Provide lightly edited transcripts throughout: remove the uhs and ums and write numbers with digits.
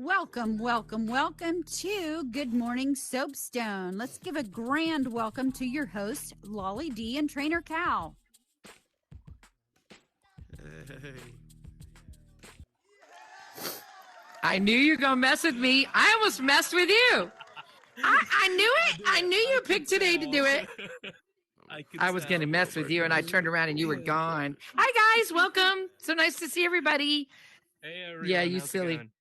Welcome, welcome, welcome to Good Morning Soapstone. Let's give a grand welcome to your host, Lolly D and Trainer Cal. Hey. I knew you were going to mess with me. I almost messed with you. I knew it. I knew you picked today to do it. I was going to mess with you, and I turned around, and you were gone. Hi, guys. Welcome. So nice to see everybody. Hey, everyone. Yeah, you silly.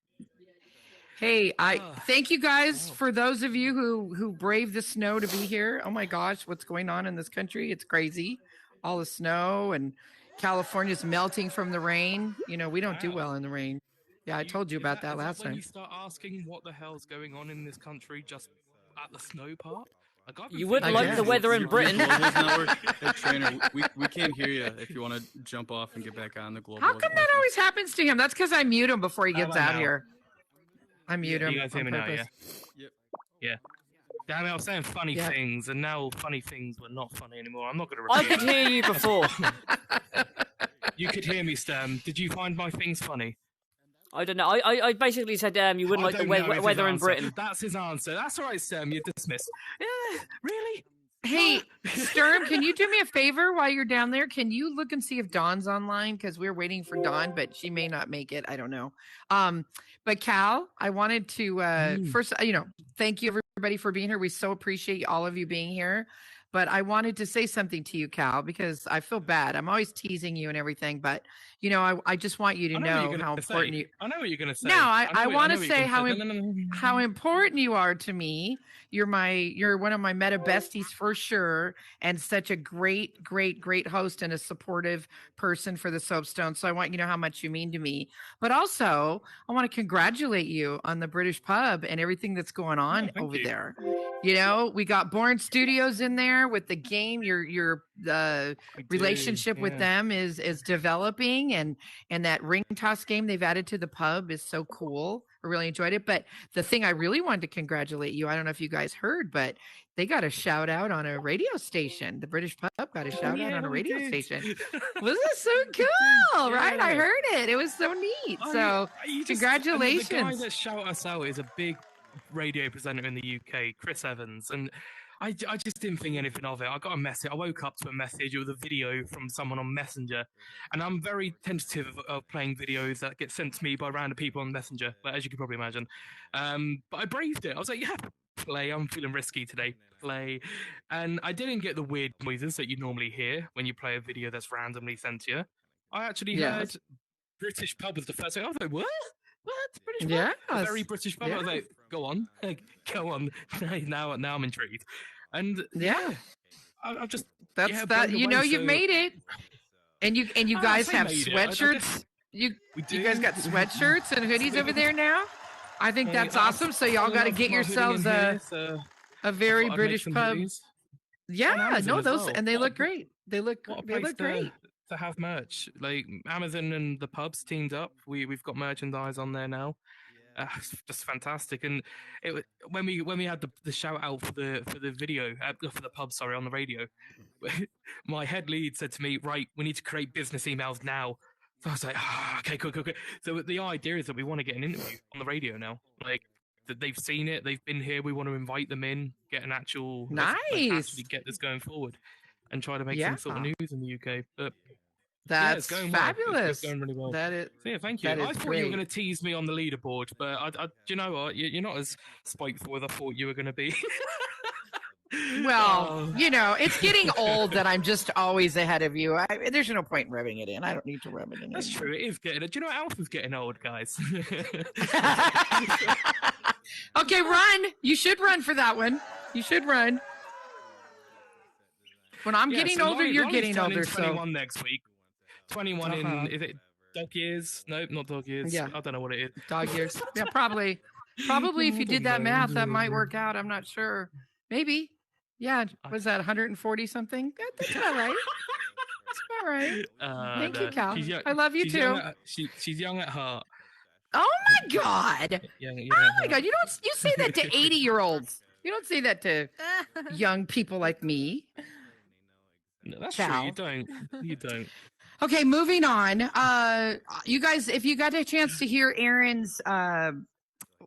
Hey, I thank you guys for those of you who braved the snow to be here. Oh, my gosh, what's going on in this country? It's crazy. All the snow, and California's melting from the rain. You know, we don't do well in the rain. Yeah, I told you about that last time. When you start asking what the hell's going on in this country just at the snow part? You would like the weather in Britain. Hey, Trainer, we can't hear you if you want to jump off and get back on the global. How come that always happens to him? That's because I mute him before he gets out here. I mute him. You guys hear me now, yeah? Yep. Yeah. Damn it, I was saying funny things, and now funny things were not funny anymore. I'm not going to I could hear you before. You could hear me, Stem. Did you find my things funny? I don't know. I basically said you wouldn't like the weather in Britain. That's his answer. That's all right, Stem. You're dismissed. Really? Hey, Sturm, can you do me a favor while you're down there? Can you look and see if Dawn's online? Because we're waiting for Dawn, but she may not make it. I don't know. But Cal, I wanted to first, thank you everybody for being here. We so appreciate all of you being here. But I wanted to say something to you, Cal, because I feel bad. I'm always teasing you and everything, but I just want you to know how important you. I know what you're going to say. No, I want to say how important you are to me. You're one of my meta besties for sure, and such a great host and a supportive person for the Soapstone. So I want you to know how much you mean to me. But also, I want to congratulate you on the British pub and everything that's going on over there. You know, we got Born Studios in there with the game. Your relationship with them is developing, and that ring toss game they've added to the pub is so cool. I really enjoyed it. But the thing I really wanted to congratulate you, I don't know if you guys heard, but they got a shout out on a radio station. The British pub got a shout out on a radio station. Wasn't it so cool? Right? I heard it. It was so neat. Congratulations. The guy that shout us out is a big radio presenter in the UK, Chris Evans, and I just didn't think anything of it. I got a message. I woke up to a message with a video from someone on Messenger, and I'm very tentative of playing videos that get sent to me by random people on Messenger, as you can probably imagine. But I braved it. I was like, yeah, play. I'm feeling risky today. Play. And I didn't get the weird noises that you normally hear when you play a video that's randomly sent to you. I actually heard British pub was the first thing. I was like, what? British pub? Yeah, a very British pub. I was like, go on. Now I'm intrigued. And I've just you've made it. And you guys have sweatshirts. You guys got sweatshirts and hoodies over there now. I think that's awesome. So y'all got to get yourselves a very British pub. Yeah, no, those and they look great. They look great. To have merch, like Amazon and the pubs teamed up, we've got merchandise on there now. Just fantastic. And when we had the shout out for the video for the pub, on the radio, my head lead said to me, right, we need to create business emails now. So I was like, okay, cool. So the idea is that we want to get an interview on the radio now, like that they've seen it, they've been here, we want to invite them in, get an actual actually get this going forward and try to make some sort of news in the UK. But that's it's going fabulous. Well. It's going really well. Thank you. I thought you were going to tease me on the leaderboard, but I you know what? You're not as spiteful as I thought you were going to be. Well, it's getting old that I'm just always ahead of you. There's no point in rubbing it in. I don't need to rub it in. That's true. It is getting. Do you know Alpha's getting old, guys? Okay, run. You should run for that one. You should run. When I'm getting older, you're getting older. 21 next week. 21 in, is it dog years? Nope, not dog years. Yeah. I don't know what it is. Dog years. Yeah, probably if you did that math, that might work out. I'm not sure. Maybe. Yeah. Was that 140 something? That's about right. That's about right. Thank you, Cal. I love you too. She's young at heart. Oh my God. Oh my God. You say that to 80-year-olds. You don't say that to young people like me. No, that's Cal. True. You don't. Okay, moving on. You guys, if you got a chance to hear Aaron's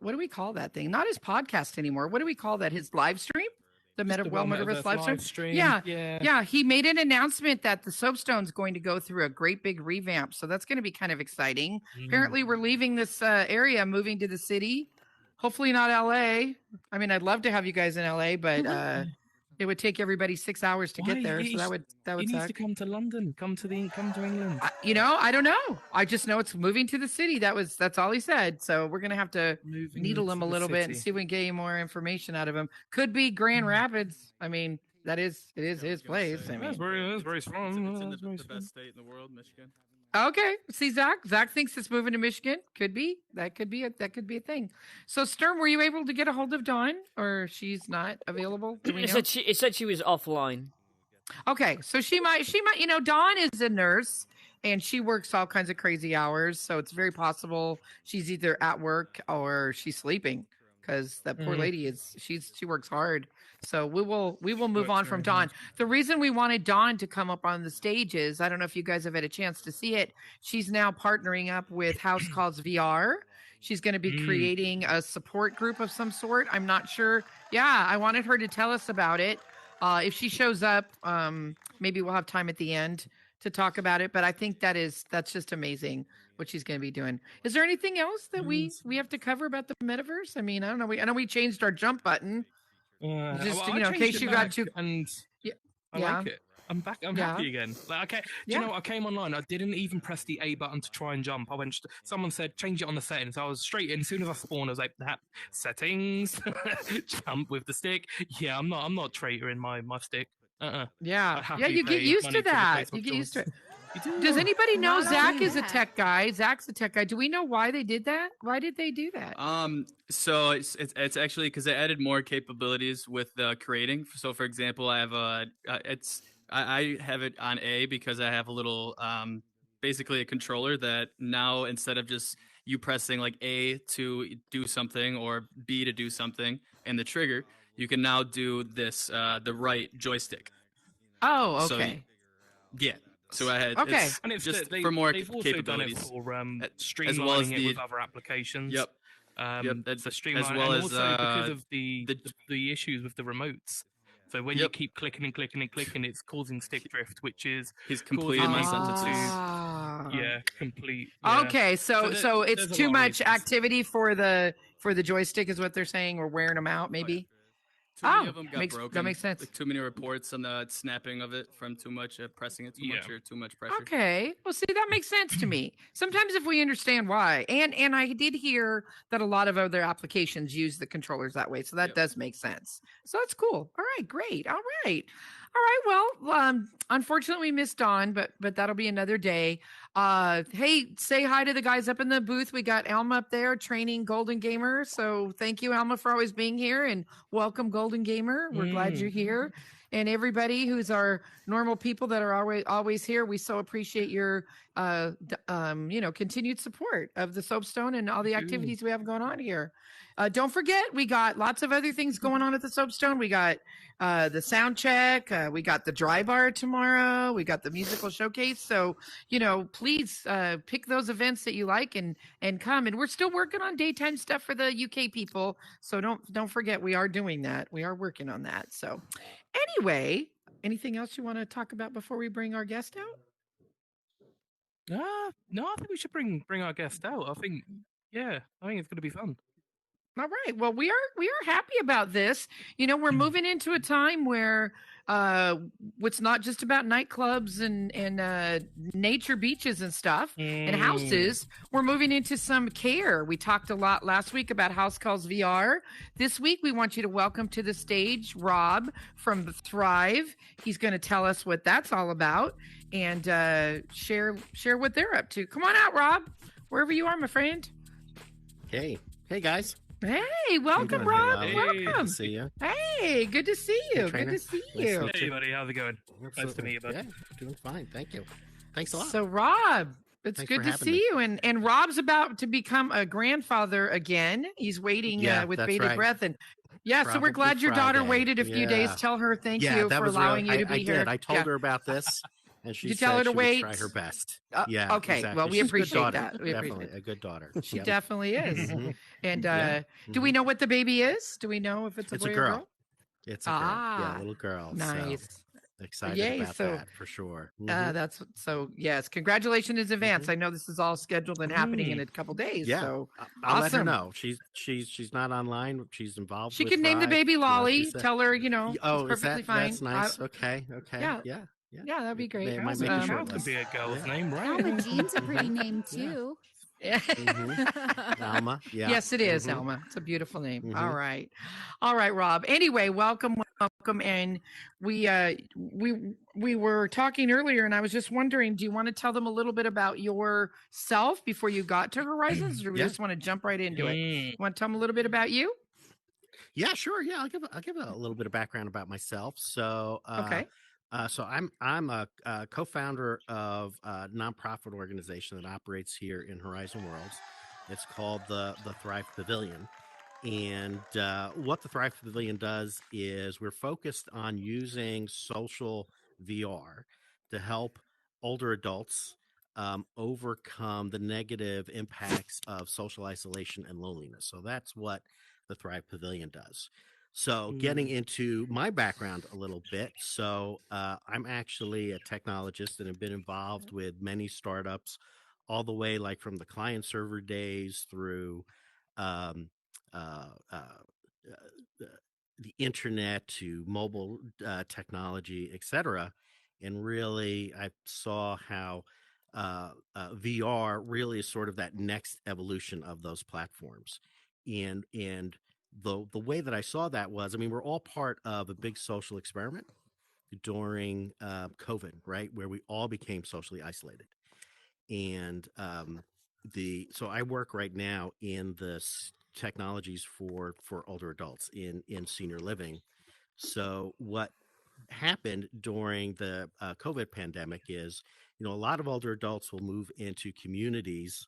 what do we call that thing? Not his podcast anymore. What do we call that? His live stream? The Metaverse live stream? Yeah. He made an announcement that the Soapstone's going to go through a great big revamp. So that's going to be kind of exciting. Apparently, we're leaving this area, moving to the city. Hopefully not LA. I mean, I'd love to have you guys in LA, but it would take everybody 6 hours to get there. So that would he needs suck. to come to London. Come to England. I don't know. I just know it's moving to the city. That's all he said. So we're gonna have to needle him a little bit and see if we can get any more information out of him. Could be Grand Rapids. I mean, it is his place. I mean, that's very strong. It's in the best state in the world, Michigan. Okay. See, Zach thinks it's moving to Michigan. Could be. That could be a thing. So, Sturm, were you able to get a hold of Dawn, or she's not available? Do we know? It said she was offline. Okay, so she might. Dawn is a nurse, and she works all kinds of crazy hours. So it's very possible she's either at work or she's sleeping, because that poor lady she works hard. So we will move on from Dawn. The reason we wanted Dawn to come up on the stage is, I don't know if you guys have had a chance to see it. She's now partnering up with House Calls VR. She's going to be creating a support group of some sort. I'm not sure. Yeah, I wanted her to tell us about it. If she shows up, maybe we'll have time at the end to talk about it. But I think that's just amazing what she's going to be doing. Is there anything else that we have to cover about the metaverse? I mean, I don't know. I know we changed our jump button. Just in case you got to, and I like it. I'm back. I'm happy again. Like, okay, do you know what? I came online. I didn't even press the A button to try and jump. I went. Someone said change it on the settings. I was straight in. As soon as I spawned, I was like, settings, jump with the stick. Yeah, I'm not traitoring my stick. Yeah, you get used to that. You get used to it. Does anybody know Zach is a tech guy? Zach's a tech guy. Do we know why they did that? Why did they do that? So it's actually because they added more capabilities with creating. So for example, I have I have it on A because I have a little basically a controller that now, instead of just you pressing like A to do something or B to do something and the trigger, you can now do this the right joystick. Oh, okay. So I had and it's just for more capabilities, done it for streamlining as well as it with other applications. Yep. That's a streamline, as well and as also because of the issues with the remotes. So when you keep clicking and clicking and clicking, it's causing stick drift, which is he's completed my sentences. Complete. Yeah. Okay, so it's too much activity for the joystick, is what they're saying. We're wearing them out, maybe. Too many of them got broken. That makes sense. Like too many reports on the snapping of it from too much pressing it too much or too much pressure. Okay. Well, see, that makes sense to me. Sometimes if we understand why. And I did hear that a lot of other applications use the controllers that way. So that does make sense. So that's cool. All right, great. All right. Well, unfortunately we missed Dawn, but that'll be another day. Hey, say hi to the guys up in the booth. We got Alma up there training Golden Gamer. So thank you, Alma, for always being here, and welcome, Golden Gamer. We're glad you're here. And everybody who's our normal people that are always here, we so appreciate your continued support of the Soapstone and all the activities we have going on here. Don't forget, we got lots of other things going on at the Soapstone. We got the sound check. We got the dry bar tomorrow. We got the musical showcase. So, please pick those events that you like and come. And we're still working on daytime stuff for the UK people. So don't forget, we are doing that. We are working on that. So anyway, anything else you want to talk about before we bring our guest out? No, I think we should bring our guest out. I think it's going to be fun. All right. Well, we are happy about this. We're moving into a time where it's not just about nightclubs and nature beaches and stuff and houses. We're moving into some care. We talked a lot last week about House Calls VR. This week, we want you to welcome to the stage Rob from Thrive. He's going to tell us what that's all about and share what they're up to. Come on out, Rob, wherever you are, my friend. Hey guys. Hey, welcome, Rob. Hey. Welcome. Good to see you. Hey, good to see you. Good to see you. Hey, buddy. How's it going? Nice to meet you, bud. Yeah, doing fine. Thank you. Thanks a lot. So, Rob, it's good to see you. And Rob's about to become a grandfather again. He's waiting with bated breath. And so we're glad your daughter waited a few days. Tell her thank you for allowing you to be here. I told her about this. And she Did you tell said her to she wait? would try her best. Okay. exactly. Well, we She's a good appreciate daughter. that. We Definitely appreciate a good daughter. She Yep. definitely is. Mhm. And Yeah. do we know what the baby is? Do we know if it's a It's boy a or girl. girl? It's a girl. Yeah, a Ah, little girl. So nice. excited Yay. about So that for sure. Mhm. that's so, yes. Congratulations in advance. I know this is all scheduled and happening in a couple days. Yeah. So I'll let her awesome. know. She's not online. She's involved She with can name the Thrive. baby She Lolly. said, Tell her, it's oh, is perfectly that fine. that's nice? Okay. Yeah. Yeah. Yeah, that'd be great. It might Also, make a Cal short could list. be a girl's Yeah. name, right? Alma Jean's a pretty name Yeah. too. Alma. Yeah. Yes, it is, Mhm. Alma. It's a beautiful name. Mhm. All right. All right, Rob. Anyway, welcome. And we were talking earlier and I was just wondering, do you want to tell them a little bit about yourself before you got to Horizons, or we Yeah. just want to jump right into it? Mm. You want to tell them a little bit about you? Yeah, sure. Yeah, I'll give a little bit of background about myself. So, Okay. so I'm a co-founder of a nonprofit organization that operates here in Horizon Worlds. It's called the Thrive Pavilion, and what the Thrive Pavilion does is we're focused on using social VR to help older adults overcome the negative impacts of social isolation and loneliness. So that's what the Thrive Pavilion does. So, getting into my background a little bit. So, I'm actually a technologist and have been involved with many startups, all the way like from the client server days through um, uh, uh, uh, the internet to mobile technology, etc. And really, I saw how VR really is sort of that next evolution of those platforms. And the way that I saw that was, I mean, we're all part of a big social experiment during COVID, right, where we all became socially isolated. And the so I work right now in the technologies for older adults in senior living. So what happened during the COVID pandemic is, a lot of older adults will move into communities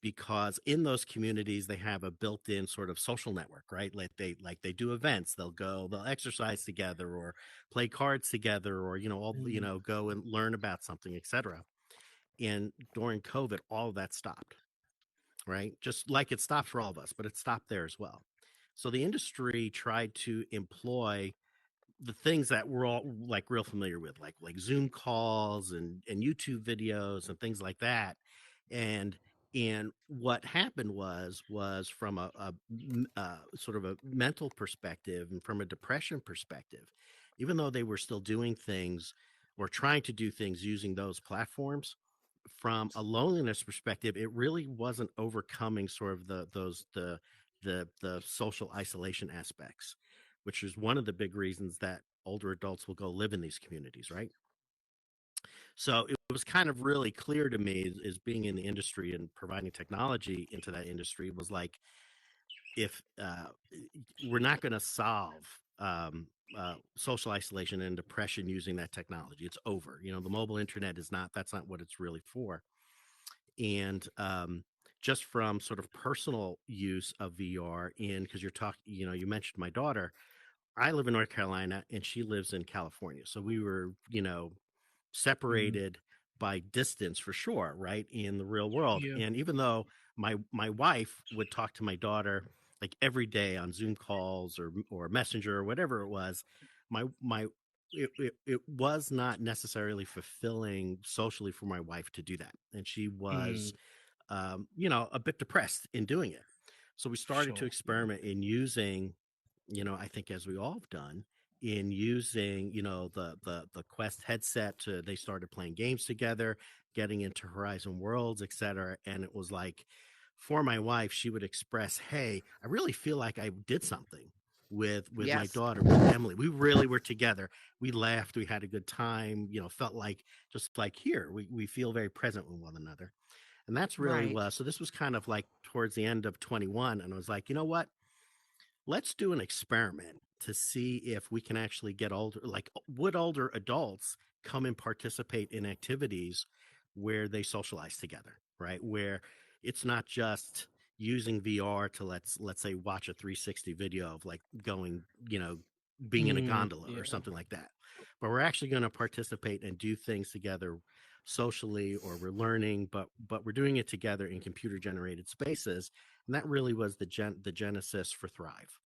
because in those communities they have a built-in sort of social network, right? Like they do events, they'll exercise together or play cards together, or go and learn about something, etc. And during COVID, all of that stopped, right? Just like it stopped for all of us, but it stopped there as well. So the industry tried to employ the things that we're all like real familiar with, like Zoom calls and YouTube videos and things like that. And what happened was from a sort of a mental perspective and from a depression perspective, even though they were still doing things or trying to do things using those platforms, from a loneliness perspective, it really wasn't overcoming sort of the social isolation aspects, which is one of the big reasons that older adults will go live in these communities, right? So it was kind of really clear to me as being in the industry and providing technology into that industry was like, if we're not going to solve social isolation and depression using that technology, it's over. The mobile internet that's not what it's really for. And just from sort of personal use of VR, because you're talking, you mentioned my daughter. I live in North Carolina and she lives in California. So we were, separated by distance for sure, right? In the real world. Yeah. And even though my wife would talk to my daughter like every day on Zoom calls or Messenger or whatever it was, it was not necessarily fulfilling socially for my wife to do that. And she was a bit depressed in doing it. So we started to experiment in using, I think as we all have done, in using, the Quest headset they started playing games together, getting into Horizon Worlds, etc. And it was like, for my wife, she would express, hey, I really feel like I did something with my Yes. daughter, with Emily. We really were together. We laughed, we had a good time, felt like just like here, we feel very present with one another. And that's really Right. so this was kind of like towards the end of 21. And I was like, you know what? Let's do an experiment to see if we can actually get older, like would older adults come and participate in activities where they socialize together, right? Where it's not just using VR to let's say watch a 360 video of like going, being in a gondola or something like that. But we're actually going to participate and do things together socially, or we're learning, but we're doing it together in computer generated spaces. And that really was the genesis for Thrive.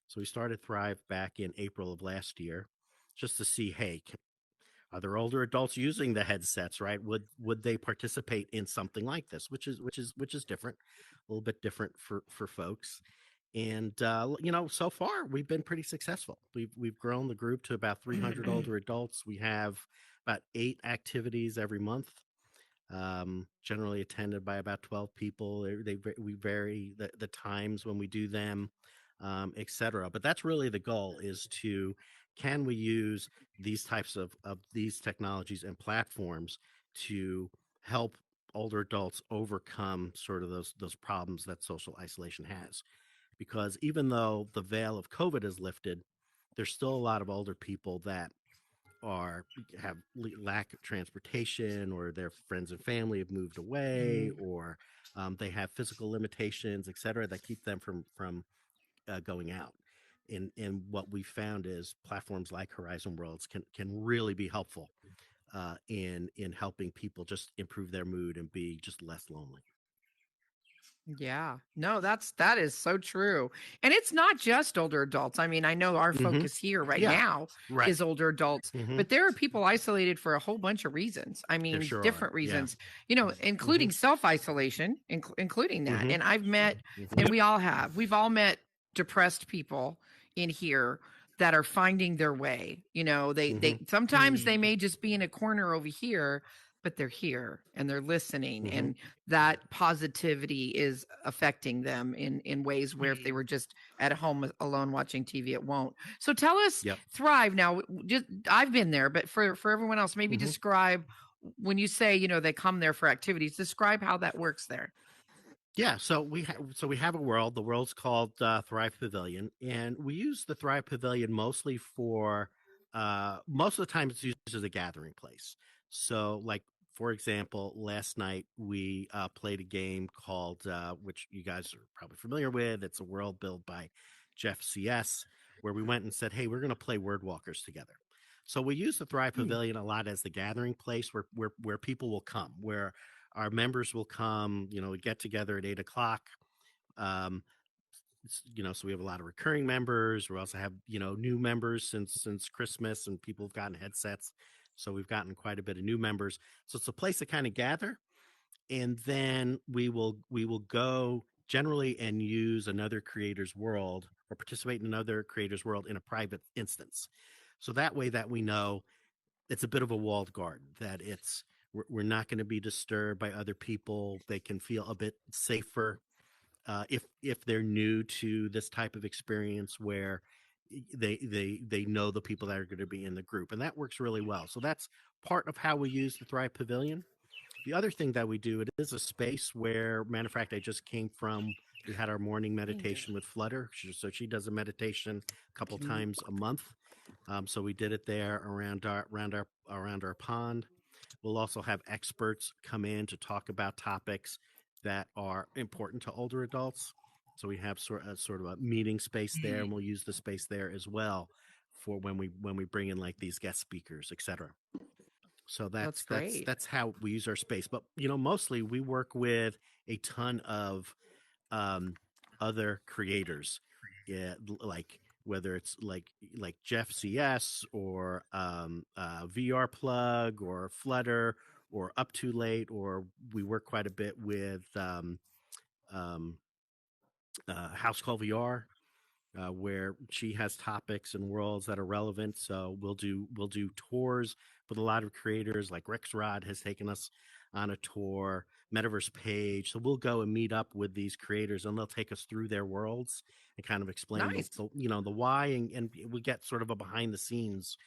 So we started Thrive back in April of last year, just to see, hey, are there older adults using the headsets, right? Would they participate in something like this, which is different, a little bit different for folks. And so far we've been pretty successful. We've grown the group to about 300 older adults. We have about 8 activities every month, generally attended by about 12 people. We vary the times when we do them, etc. But that's really the goal: is can we use these types of these technologies and platforms to help older adults overcome sort of those problems that social isolation has. Because even though the veil of COVID is lifted, there's still a lot of older people that have lack of transportation, or their friends and family have moved away, or they have physical limitations, et cetera, that keep them from going out. And what we found is platforms like Horizon Worlds can really be helpful in helping people just improve their mood and be just less lonely. Yeah, no, that is so true. And it's not just older adults. I mean, I know our focus here now is older adults, but there are people isolated for a whole bunch of reasons. I mean, different reasons, including self-isolation, including that. And I've met, and we've all met depressed people in here that are finding their way. They sometimes they may just be in a corner over here, but they're here and they're listening, and that positivity is affecting them in ways where if they were just at home alone watching TV, it won't. So tell us, Thrive now. I've been there, but for everyone else, maybe describe, when you say they come there for activities, describe how that works there. Yeah, so we have a world. The world's called Thrive Pavilion, and we use the Thrive Pavilion mostly for most of the time it's used as a gathering place. So, like, for example, last night we played a game called, which you guys are probably familiar with. It's a world built by Jeff CS, where we went and said, hey, we're going to play Word Walkers together. So we use the Thrive Pavilion a lot as the gathering place where people will come, where our members will come, we get together at 8:00. So we have a lot of recurring members. We also have, new members since Christmas, and people have gotten headsets. So we've gotten quite a bit of new members. So it's a place to kind of gather. And then we will go generally and use another creator's world, or participate in another creator's world in a private instance. So that way that we know it's a bit of a walled garden, that we're not going to be disturbed by other people. They can feel a bit safer if they're new to this type of experience, where they know the people that are going to be in the group, and that works really well. So that's part of how we use the Thrive Pavilion. The other thing that we do, it is a space where, matter of fact, I just came from. We had our morning meditation with Flutter, so she does a meditation a couple times a month. So we did it there around our pond. We'll also have experts come in to talk about topics that are important to older adults. So we have sort of a meeting space there, and we'll use the space there as well for when we bring in like these guest speakers, etc. So that's how we use our space. But mostly we work with a ton of other creators, like whether it's like Jeff CS, or VR Plug, or Flutter, or Up Too Late, or we work quite a bit with House Call VR, where she has topics and worlds that are relevant. So we'll do tours with a lot of creators, like Rexrod has taken us on a tour, Metaverse Page. So we'll go and meet up with these creators, and they'll take us through their worlds and kind of explain the why, and we get sort of a behind the scenes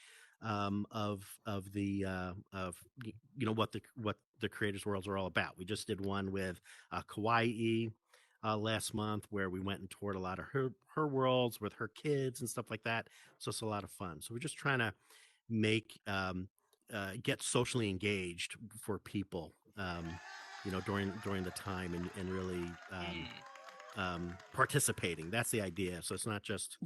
of what the creators' worlds are all about. We just did one with Kawaii last month, where we went and toured a lot of her worlds with her kids and stuff like that. So it's a lot of fun. So we're just trying to make get socially engaged for people, during the time, and really participating. That's the idea. So it's not just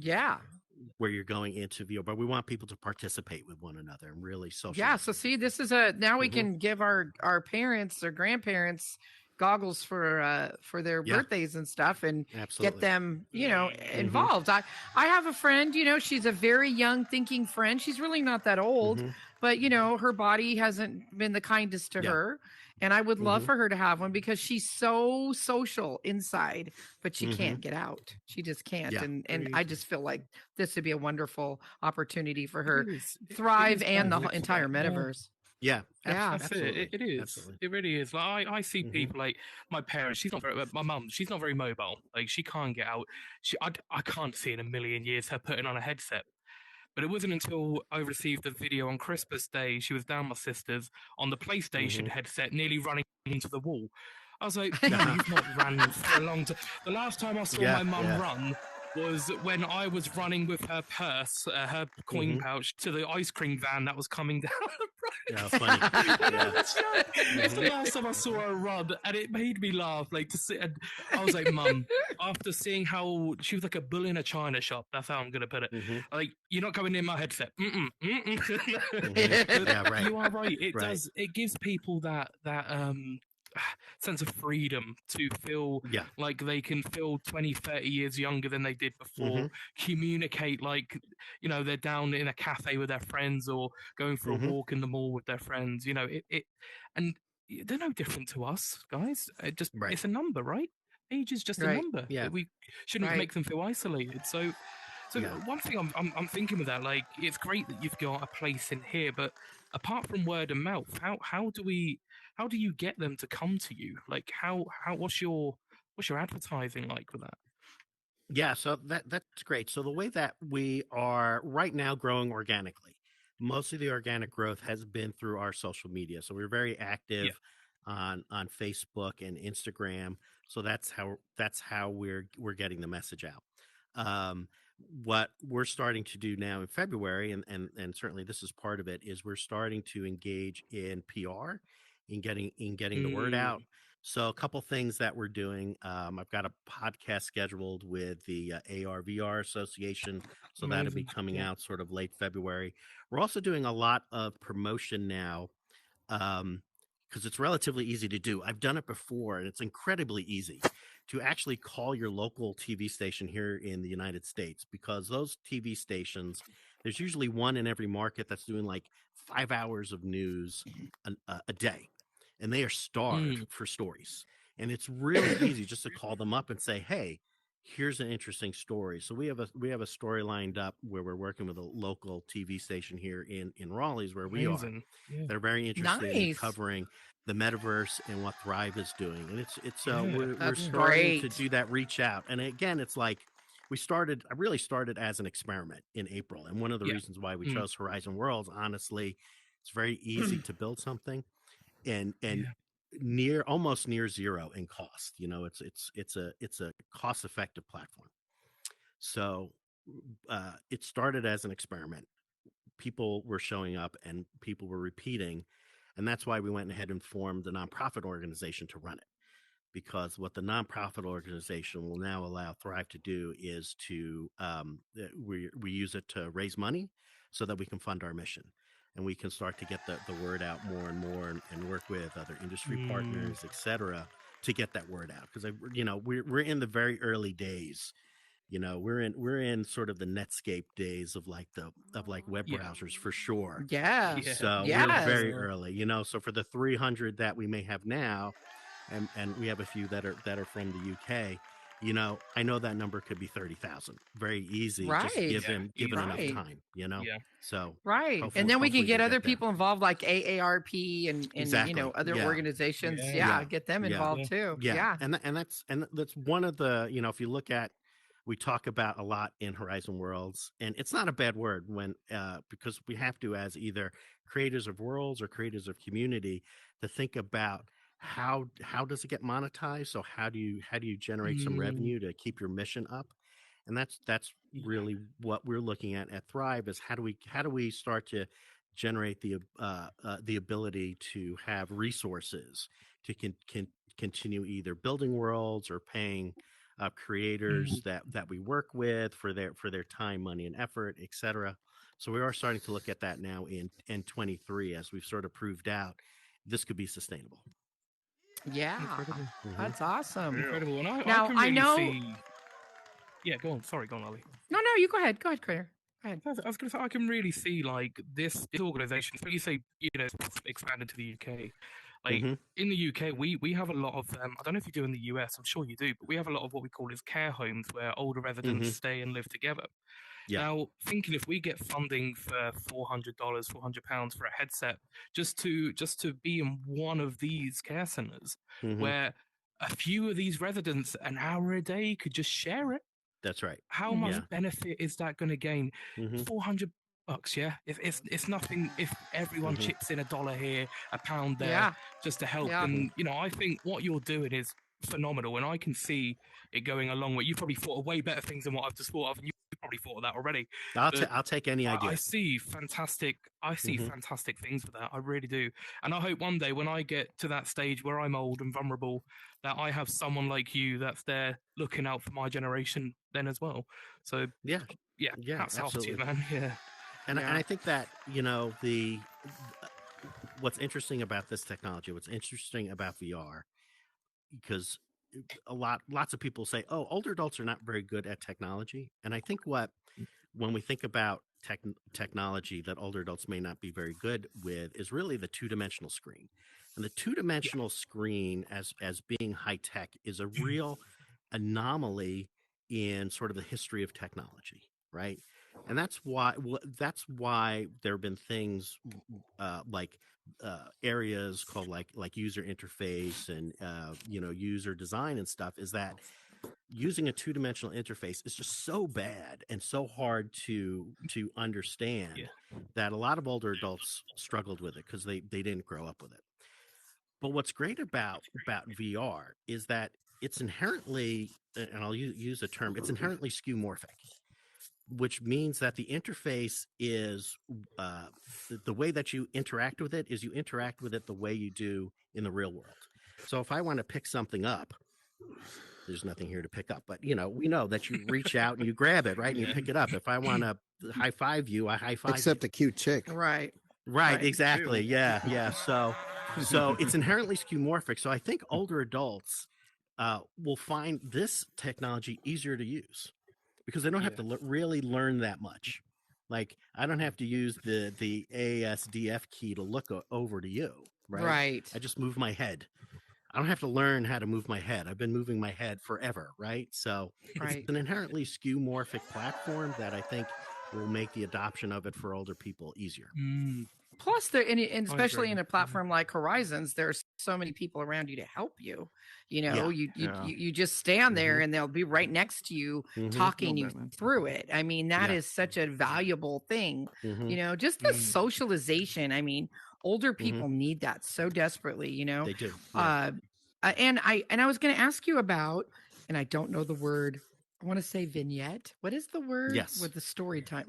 where you're going into VR, but we want people to participate with one another and really socialize. Yeah. So see, this is now we can give our parents or grandparents goggles for their birthdays and stuff, and get them involved. I have a friend, she's a very young thinking friend. She's really not that old, but her body hasn't been the kindest to her, and I would love for her to have one because she's so social inside, but she can't get out. She just can't. And I just feel like this would be a wonderful opportunity for her thrive and the entire metaverse. Yeah, absolutely. It is. Absolutely. It really is. Like I see people like my parents. My mum. She's not very mobile. Like she can't get out. I can't see in a million years her putting on a headset. But it wasn't until I received a video on Christmas Day. She was down my sister's on the PlayStation headset, nearly running into the wall. I was like, no, you've not ran for a long time. The last time I saw my mum run was when I was running with her purse, her coin pouch, to the ice cream van that was coming down the road. Yeah, funny. That's the last time I saw her run, and it made me laugh. Like to sit, and I was like, "Mum," after seeing how she was like a bull in a china shop. That's how I'm gonna put it. Like, you're not going in my headset. Yeah, right. You are right. It does. It gives people that sense of freedom to feel like they can feel 20, 30 years younger than they did before, communicate like, they're down in a cafe with their friends or going for a walk in the mall with their friends, and they're no different to us, guys. It's a number, right? Age is just a number. Yeah. We shouldn't make them feel isolated. So one thing I'm thinking with that, like, it's great that you've got a place in here, but apart from word of mouth, how do you get them to come to you? Like, what's your advertising like with that? Yeah, so that's great. So the way that we are right now growing organically, most of the organic growth has been through our social media. So we're very active on Facebook and Instagram. So that's how we're getting the message out. What we're starting to do now in February, and certainly this is part of it, is we're starting to engage in PR, in getting the word out. So a couple things that we're doing. I've got a podcast scheduled with the AR/VR Association, so that'll be coming out sort of late February. We're also doing a lot of promotion now, because it's relatively easy to do. I've done it before, and it's incredibly easy to actually call your local TV station here in the United States, because those TV stations, there's usually one in every market that's doing like 5 hours of news a day, and they are starved for stories. And it's really easy just to call them up and say, hey, here's an interesting story. So we have a story lined up where we're working with a local TV station here in Raleigh's, where we are. They're very interested in covering the metaverse and what Thrive is doing. And we're starting to do that reach out. And again, it's like I really started as an experiment in April. And one of the reasons why we chose Horizon Worlds, honestly, it's very easy to build something and almost near zero in cost. It's a cost effective platform. So it started as an experiment. People were showing up and people were repeating. And that's why we went ahead and formed the nonprofit organization to run it. Because what the nonprofit organization will now allow Thrive to do is to we use it to raise money so that we can fund our mission. And we can start to get the word out more and more, and work with other industry partners, et cetera, to get that word out. Because we're in the very early days. We're in sort of the Netscape days of web browsers for sure. Yeah. So we're very early. So for the 300 that we may have now, and we have a few that are from the UK. I know that number could be 30,000. Very easy. Just given enough time. So and then we can get other people involved, like AARP and other organizations. Get them involved too. And that's one of the if you look at, we talk about a lot in Horizon Worlds, and it's not a bad word when because we have to, as either creators of worlds or creators of community, to think about how does it get monetized? So how do you generate some revenue to keep your mission up? And that's really what we're looking at Thrive, is how do we start to generate the ability to have resources to continue either building worlds or paying creators that we work with for their time, money, and effort, etc. So we are starting to look at that now in 23 as we've sort of proved out this could be sustainable. Yeah, Incredible. that's awesome. Incredible. And Now, I can I really know- see. Yeah, go on. Sorry, go on, Ali. No, you go ahead. Go ahead, Critter. Go ahead. I was going to say, I can really see like this organization. When you say expanded to the UK, like in the UK, we have a lot of. I don't know if you do in the US. I'm sure you do, but we have a lot of what we call as care homes where older residents stay and live together. Yeah. Now, thinking if we get funding for $400, £400 for a headset, just to be in one of these care centers, where a few of these residents an hour a day could just share it. That's right. How much benefit is that going to gain? $400, yeah. If it's nothing, if everyone chips in $1 here, £1 there, just to help. And I think what you're doing is phenomenal, and I can see it going a long way. You probably thought of way better things than what I've just thought of, and you probably thought of that already. I'll take any idea. I see fantastic things with that. I really do. And I hope one day when I get to that stage where I'm old and vulnerable, that I have someone like you that's there looking out for my generation then as well. So yeah, that's off to you, man. Yeah. And I think that, what's interesting about this technology, what's interesting about VR, because lots of people say, oh, older adults are not very good at technology. And I think when we think about technology that older adults may not be very good with is really the two-dimensional screen. And the two-dimensional screen as being high tech is a real anomaly in sort of the history of technology, right? And that's why there have been things like areas called like user interface and user design and stuff, is that using a two-dimensional interface is just so bad and so hard to understand that a lot of older adults struggled with it because they didn't grow up with it. But what's great about VR is that it's inherently, and I'll use a term, it's inherently skeuomorphic, which means that the interface is the way that you interact with it is you interact with it the way you do in the real world. So if I want to pick something up, there's nothing here to pick up, but we know that you reach out and you grab it, right? And you pick it up. If I want to high five you, I high five except you. a cute chick. Right, exactly. Yeah. So it's inherently skeuomorphic. So I think older adults will find this technology easier to use because they don't have to really learn that much. Like I don't have to use the ASDF key to look over to you, right? I just move my head. I don't have to learn how to move my head. I've been moving my head forever, right? So it's an inherently skeuomorphic platform that I think will make the adoption of it for older people easier. Plus, and especially in a platform like Horizons, there's so many people around you to help you. You just stand there and they'll be right next to you talking you through it. I mean, that is such a valuable thing. Just the socialization. I mean, older people need that so desperately. They do. And I was going to ask you about, and I don't know the word. I want to say vignette. What is the word with the story time?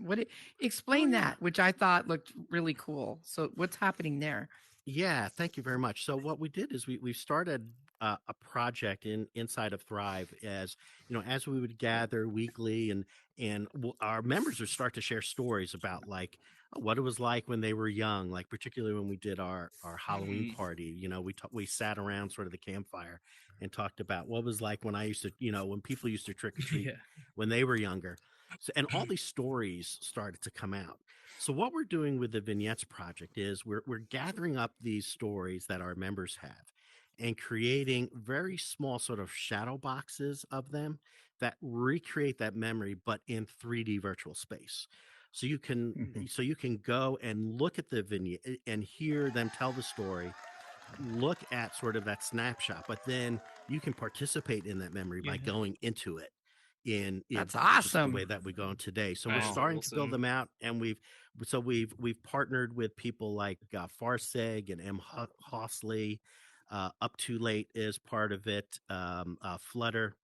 Explain that, which I thought looked really cool. So what's happening there? Yeah, thank you very much. So what we did is we started a project inside of Thrive as we would gather weekly and our members would start to share stories about like what it was like when they were young, like particularly when we did our Halloween party. We sat around sort of the campfire and talked about what it was like when I used to, when people used to trick or treat when they were younger. So, and all these stories started to come out. So what we're doing with the Vignettes project is we're gathering up these stories that our members have and creating very small sort of shadow boxes of them that recreate that memory, but in 3D virtual space. So you can go and look at the vignette and hear them tell the story, look at sort of that snapshot, but then you can participate in that memory by going into it. That's awesome. The way that we go in today. So we're starting to build them out, and we've partnered with people like Farseg and M. Hossley. Up Too Late is part of it. Flutter,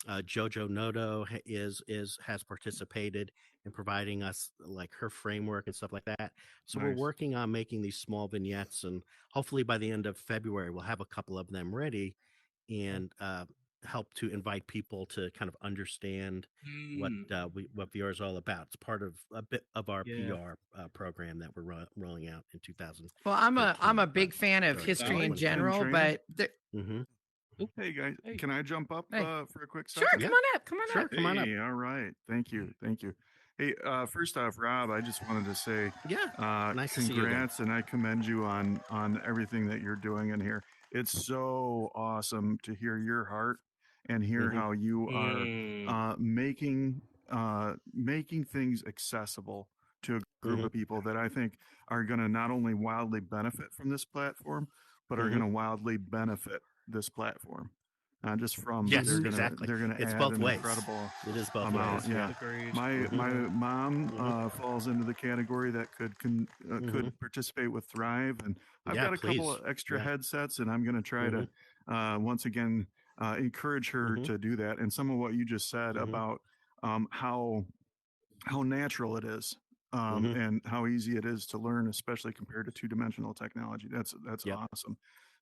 Jojo Noto has participated in providing us like her framework and stuff like that. So we're working on making these small vignettes, and hopefully by the end of February we'll have a couple of them ready. And help to invite people to kind of understand what VR is all about. It's part of a bit of our PR program that we're rolling out in 2000. Well, I'm a big fan of history in general, but hey guys, can I jump up for a quick second? Sure, come on up. Come on up. All right, thank you. Hey, first off, Rob, I just wanted to say, nice congrats, and I commend you on everything that you're doing in here. It's so awesome to hear your heart and hear how you are making things accessible to a group of people that I think are going to not only wildly benefit from this platform, but are going to wildly benefit this platform. Just from they're gonna it's add both an ways. incredible It is both amount. ways. Yeah, my mom falls into the category that could participate with Thrive, and I've got a couple of extra headsets, and I'm going to try to once again encourage her to do that. And some of what you just said about how natural it is. And how easy it is to learn, especially compared to two-dimensional technology. That's awesome.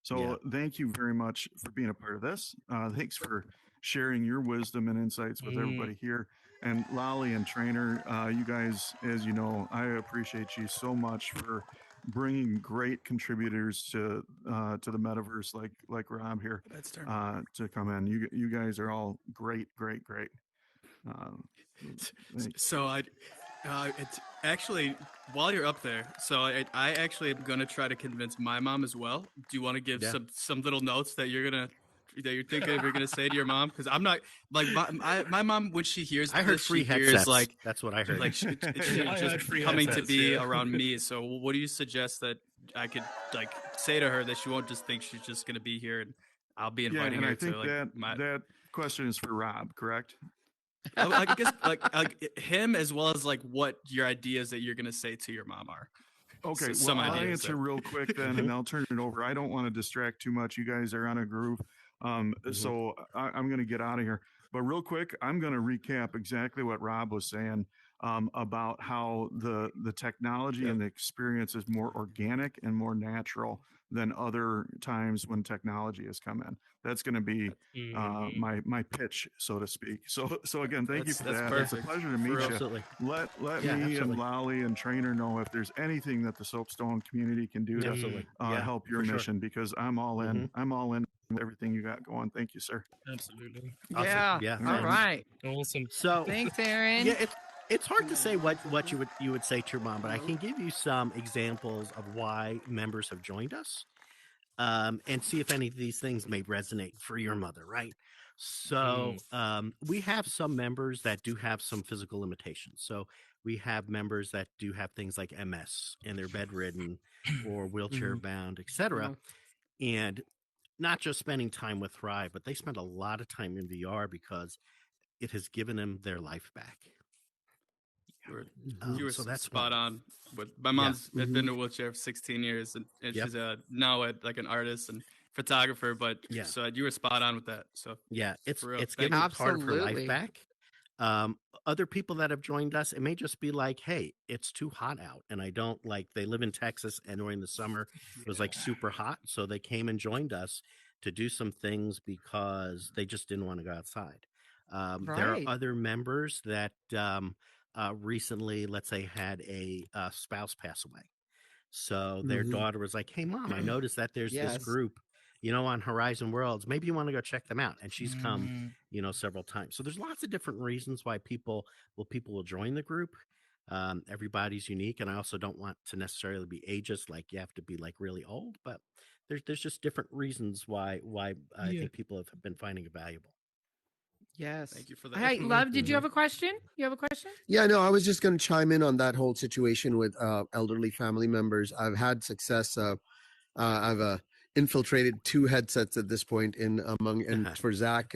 So thank you very much for being a part of this. Thanks for sharing your wisdom and insights with everybody here. And Lolly and Trainer, you guys, as you know, I appreciate you so much for bringing great contributors to the metaverse, like Rob here, to come in. You guys are all great. So it's actually, while you're up there, so I actually am gonna try to convince my mom as well. Do you want to give some little notes that you're thinking you're gonna say to your mom? Because I'm not like my mom, when she hears I heard this, free she hears headsets. like that's what I heard. Like she's just coming to be around me. So what do you suggest that I could like say to her that she won't just think she's just gonna be here and I'll be inviting her I think to like that question is for Rob, correct? I guess like him, as well as like what your ideas that you're gonna say to your mom are. Okay, so I'll answer real quick then, and I'll turn it over. I don't want to distract too much. You guys are on a groove, so I'm going to get out of here. But real quick, I'm going to recap exactly what Rob was saying about how the technology and the experience is more organic and more natural than other times when technology has come in. That's going to be my pitch, so to speak. So again, thank you for that. Perfect. It's a pleasure to meet you. Absolutely. Let me and Lolly and Trainer know if there's anything that the Soapstone community can do to help your mission, because I'm all in. I'm all in with everything you got going. Thank you, sir. Absolutely. Awesome. All right. Awesome. So thanks, Aaron. Yeah, it's hard to say what you would say to your mom, but I can give you some examples of why members have joined us. And see if any of these things may resonate for your mother, right? So we have some members that do have some physical limitations. So we have members that do have things like MS and they're bedridden or wheelchair bound, etc. And not just spending time with Thrive, but they spend a lot of time in VR because it has given them their life back. You were so that's spot on. With my mom's been in a wheelchair for 16 years, and she's now like an artist and photographer. But so you were spot on with that. So it's given part of her life back. Other people that have joined us, it may just be like, hey, it's too hot out, and I don't like. They live in Texas, and during the summer it was like super hot, so they came and joined us to do some things because they just didn't want to go outside. There are other members that recently, let's say, had a spouse pass away. So their daughter was like, hey, Mom, I noticed that there's this group, on Horizon Worlds. Maybe you want to go check them out. And she's come, several times. So there's lots of different reasons why people will join the group. Everybody's unique. And I also don't want to necessarily be ageist, like you have to be like really old. But there's just different reasons why I think people have been finding it valuable. Yes. Thank you for that. Hey, Love, did you have a question? You have a question? Yeah, no, I was just going to chime in on that whole situation with elderly family members. I've had success. I've infiltrated 2 headsets at this point and for Zach,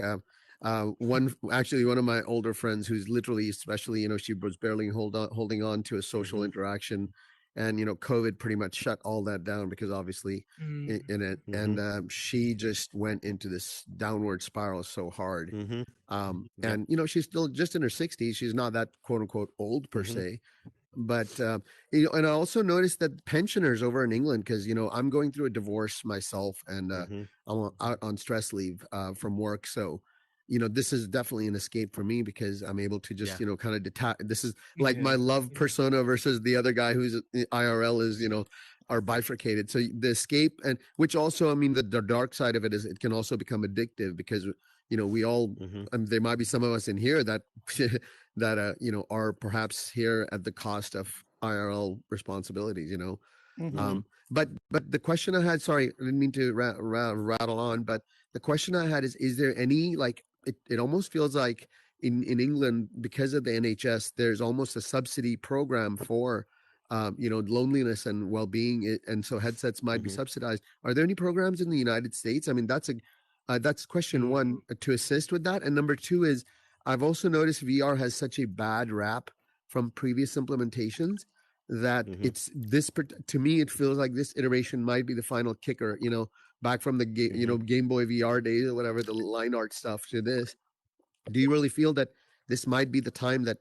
one of my older friends who's literally, especially, she was barely holding on to a social interaction. And, COVID pretty much shut all that down because obviously in it. And she just went into this downward spiral so hard. And, she's still just in her 60s. She's not that quote unquote old per se. But, and I also noticed that pensioners over in England, because, I'm going through a divorce myself and I'm out on stress leave from work. So this is definitely an escape for me because I'm able to just, kind of detach. This is like my love persona versus the other guy who's IRL is, are bifurcated. So the escape, and which also, I mean, the dark side of it is it can also become addictive because, we all, there might be some of us in here that, that, are perhaps here at the cost of IRL responsibilities, but the question I had, sorry, I didn't mean to rattle on, but the question I had is there any, like, it almost feels like in England, because of the NHS, there's almost a subsidy program for, loneliness and well-being. And so headsets might be subsidized. Are there any programs in the United States? I mean, that's question one, to assist with that. And number two is, I've also noticed VR has such a bad rap from previous implementations that it's this, to me, it feels like this iteration might be the final kicker, back from the Game Boy VR days or whatever, the line art stuff to this. Do you really feel that this might be the time that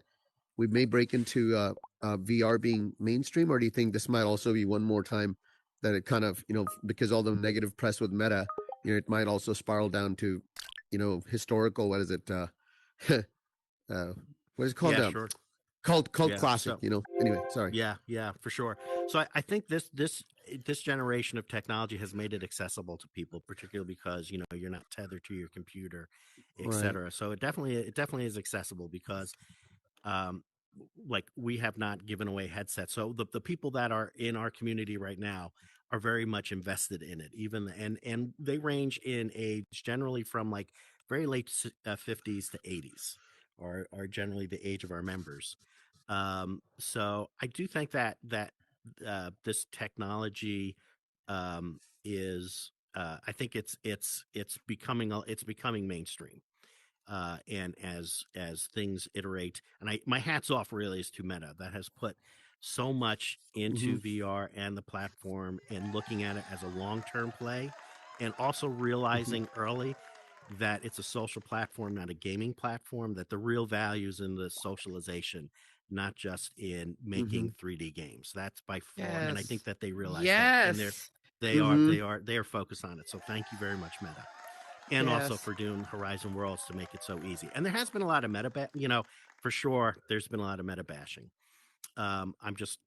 we may break into VR being mainstream, or do you think this might also be one more time that it kind of, because all the negative press with Meta, it might also spiral down to, historical, what is it? What is it called? Yeah, sure. Cult classic, Anyway, sorry. Yeah, for sure. So I think this generation of technology has made it accessible to people, particularly because you're not tethered to your computer, etc. So it definitely is accessible because, like, we have not given away headsets. So the people that are in our community right now are very much invested in it. And they range in age generally from like very late 50s to 80s, are generally the age of our members. So I do think that this technology is I think it's becoming mainstream. And as things iterate, and my hat's off really is to Meta that has put so much into VR and the platform, and looking at it as a long-term play, and also realizing early that it's a social platform, not a gaming platform, that the real value is in the socialization, not just in making 3D games. That's by far, and I think that they realize that, and they are focused on it. So thank you very much, Meta. And also for doing Horizon Worlds to make it so easy. And there has been a lot of meta, for sure. There's been a lot of meta bashing. I'm just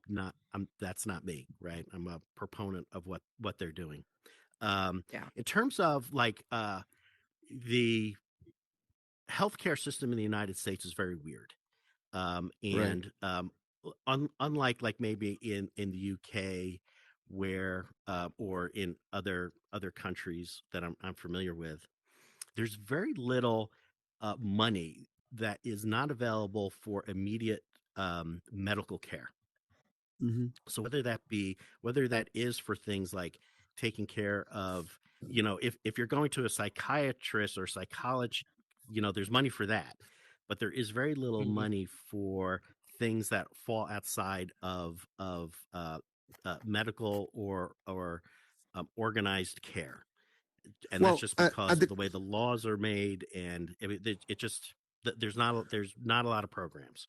not. That's not me, right? I'm a proponent of what they're doing. In terms of like the healthcare system in the United States is very weird, and unlike like maybe in the UK, where or in other countries that I'm familiar with, there's very little money that is not available for immediate medical care. So whether that is for things like taking care of, if you're going to a psychiatrist or psychologist, there's money for that, but there is very little money for things that fall outside of medical or organized care. And that's just because of the way the laws are made, and it just there's not a lot of programs.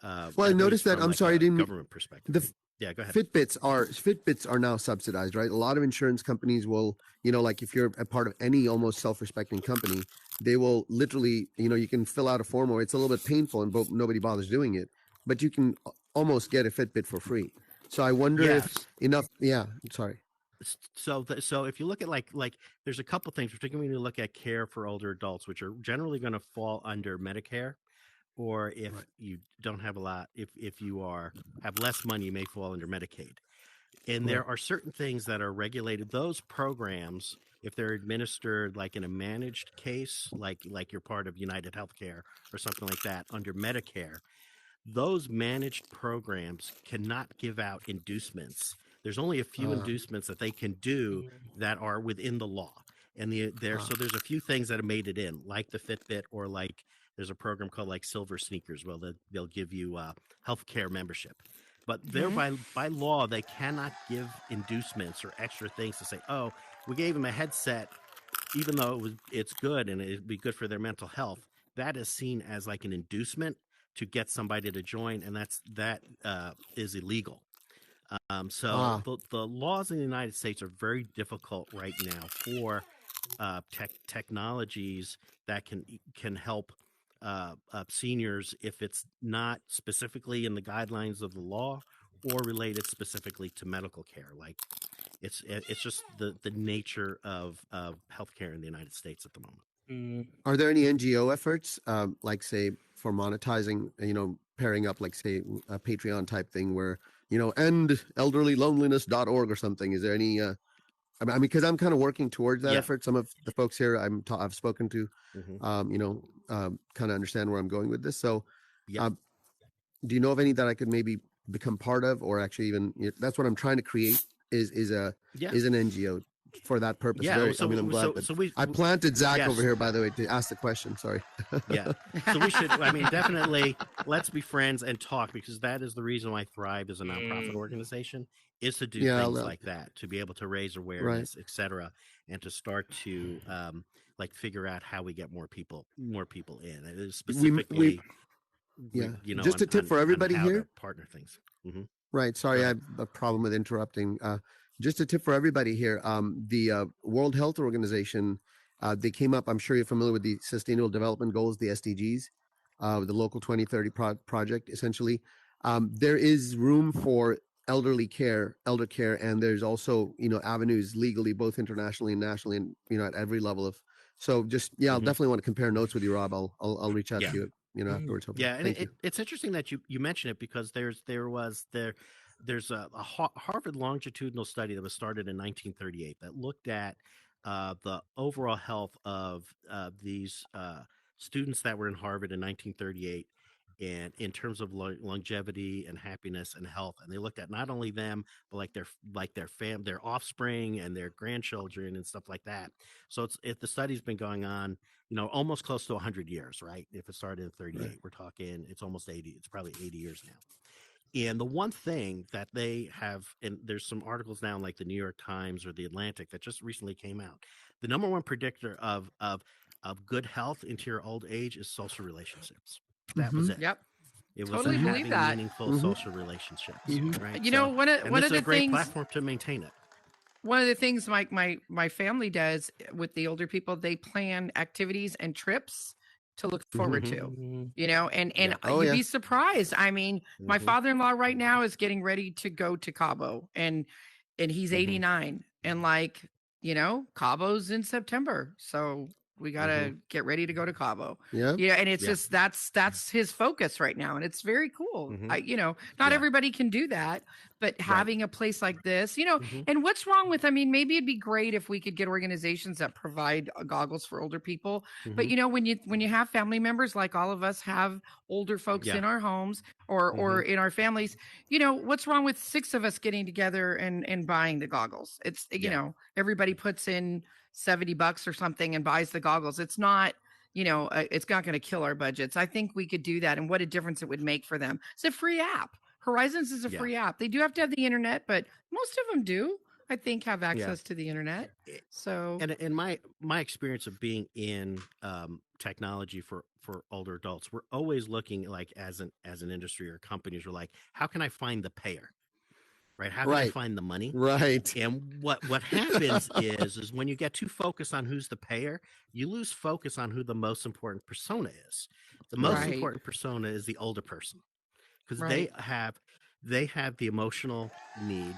Well, I noticed that. I'm sorry, I didn't. Government perspective. Yeah, go ahead. Fitbits are now subsidized, right? A lot of insurance companies will, like if you're a part of any almost self-respecting company, they will literally, you can fill out a form, or it's a little bit painful and nobody bothers doing it, but you can almost get a Fitbit for free. So I wonder if enough. Yeah, sorry. So if you look at like there's a couple things, particularly when you look at care for older adults, which are generally going to fall under Medicare, or if you don't have a lot, if you have less money, you may fall under Medicaid. And there are certain things that are regulated. Those programs, if they're administered like in a managed case, like you're part of United Healthcare or something like that under Medicare, those managed programs cannot give out inducements. There's only a few inducements that they can do that are within the law. And so there's a few things that have made it in, like the Fitbit, or like there's a program called like Silver Sneakers, where they'll give you healthcare membership. But by law, they cannot give inducements or extra things to say, oh, we gave them a headset, even though it's good and it'd be good for their mental health. That is seen as like an inducement to get somebody to join, and that is illegal. So the laws in the United States are very difficult right now for technologies that can help seniors if it's not specifically in the guidelines of the law or related specifically to medical care. Like it's just the nature of healthcare in the United States at the moment. Are there any NGO efforts, like say for monetizing, pairing up, like say a Patreon type thing where, end elderlyloneliness.org or something? Is there any, I mean, because I'm kind of working towards that effort. Some of the folks here I've spoken to, kind of understand where I'm going with this. So, do you know of any that I could maybe become part of, or actually even that's what I'm trying to create is an NGO for that purpose. Yeah, I'm glad I planted Zach over here, by the way, to ask the question. Sorry. Yeah. So we should, definitely let's be friends and talk, because that is the reason why Thrive is a nonprofit organization, is to do things like that, to be able to raise awareness, et cetera, and to start to figure out how we get more people in. Specifically, just a tip for everybody here. Partner things. Right. Sorry, I have a problem with interrupting. Just a tip for everybody here. The World Health Organization, they came up, I'm sure you're familiar with the Sustainable Development Goals, the SDGs, the Local 2030 project, essentially. There is room for elder care, and there's also, avenues legally, both internationally and nationally, and, at every level of. So just, I'll definitely want to compare notes with you, Rob. I'll reach out to you, afterwards. Yeah, and it's interesting that you mention it, because there's a Harvard longitudinal study that was started in 1938 that looked at the overall health of these students that were in Harvard in 1938, and in terms of longevity and happiness and health. And they looked at not only them, but their offspring and their grandchildren and stuff like that. So the study's been going on, almost close to 100 years, right? If it started in 38, we're talking, it's almost 80. It's probably 80 years now. And the one thing that they have, and there's some articles now in like the New York Times or the Atlantic that just recently came out, the number one predictor of good health into your old age is social relationships. That was it. Yep. It totally was believe having that. meaningful social relationships, right? One of the great things, platform to maintain it. One of the things my family does with the older people, they plan activities and trips to look forward to, and you'd be surprised. I mean, my father-in-law right now is getting ready to go to Cabo, and he's 89, and Cabo's in September. So we got to get ready to go to Cabo. Yeah. And it's just, that's his focus right now. And it's very cool. Not everybody can do that, but having a place like this, and what's wrong with, maybe it'd be great if we could get organizations that provide goggles for older people. But when you have family members, like all of us have older folks in our homes or in our families, what's wrong with 6 of us getting together and buying the goggles? It's, everybody puts in $70 or something and buys the goggles. It's not, it's not going to kill our budgets. I think we could do that, and what a difference it would make for them. It's a free app. Horizons is a free app. They do have to have the internet, but most of them do, I think, have access to the internet. So, and my experience of being in technology for older adults, we're always looking, like, as an industry or companies, we're like, how can I find the payer? Right. How can I find the money? Right. And what happens is when you get too focused on who's the payer, you lose focus on who the most important persona is. The most important persona is the older person, because they have the emotional need.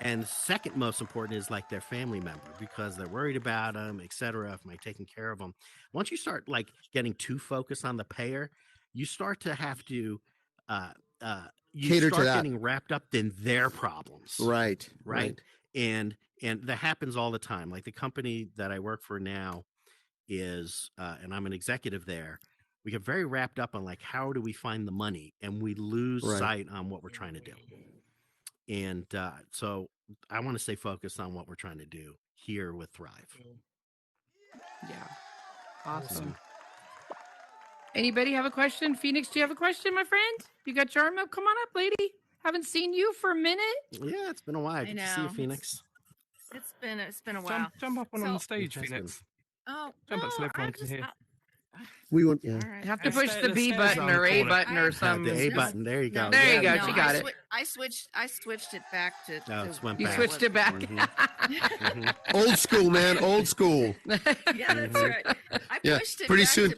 And second most important is like their family member, because they're worried about them, et cetera. Am I taking care of them? Once you start like getting too focused on the payer, you start to have to you start getting wrapped up in their problems. Right. And that happens all the time. Like the company that I work for now is, and I'm an executive there, we get very wrapped up on like, how do we find the money? And we lose sight on what we're trying to do. And so I want to stay focused on what we're trying to do here with Thrive. Yeah. Awesome. Anybody have a question? Phoenix, do you have a question, my friend? You got your arm up? Come on up, lady. Haven't seen you for a minute. Yeah, it's been a while. Good to see you, Phoenix. It's been a while. Jump up on the stage, Phoenix. Oh, jump up so everyone can hear. We want, yeah. All right. Have to push the B button or A button or some. The A button. There you go. There you go. No, She got it. I switched it back to. No, it went You back. switched it back. Old school, man. Old school. Yeah, that's right. I pushed it pretty back soon. to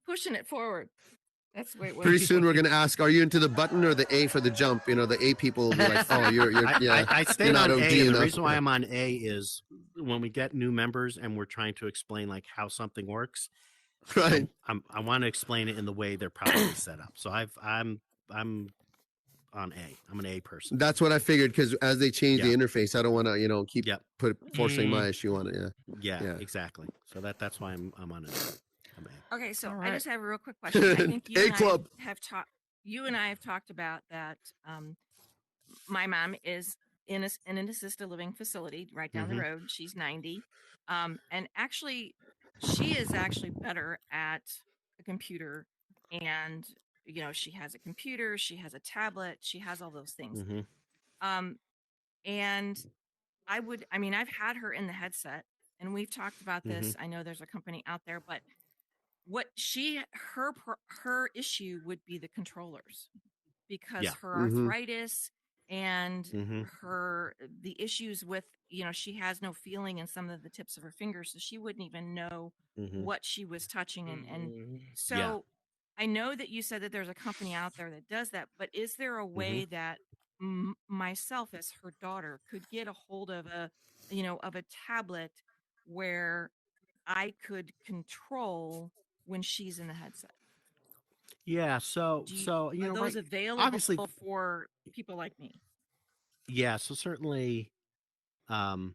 pushing it forward. That's the way it was. Pretty soon we're going to ask, are you into the button or the A for the jump? You know, the A people will be like, oh, you're yeah. I stayed on OG A. And the enough. reason why I'm on A is when we get new members and we're trying to explain like how something works. Right. I want to explain it in the way they're probably set up. So I'm on A. I'm an A person. That's what I figured, because as they change the interface, I don't want to, keep forcing my issue on it. Yeah, exactly. So that's why I'm on it. Okay, so right. I just have a real quick question. I think you A and club. I have talked about that. My mom is in an assisted living facility right down the road. She's 90, and actually, she is actually better at a computer, and she has a computer, she has a tablet, she has all those things. And I've had her in the headset, and we've talked about this. I know there's a company out there, but what her issue would be the controllers, because her arthritis and the issues with, she has no feeling in some of the tips of her fingers, so she wouldn't even know what she was touching. And so I know that you said that there's a company out there that does that, but is there a way that myself as her daughter could get a hold of a tablet where I could control when she's in the headset? Yeah. So are those available obviously for people like me? Yeah. So certainly, I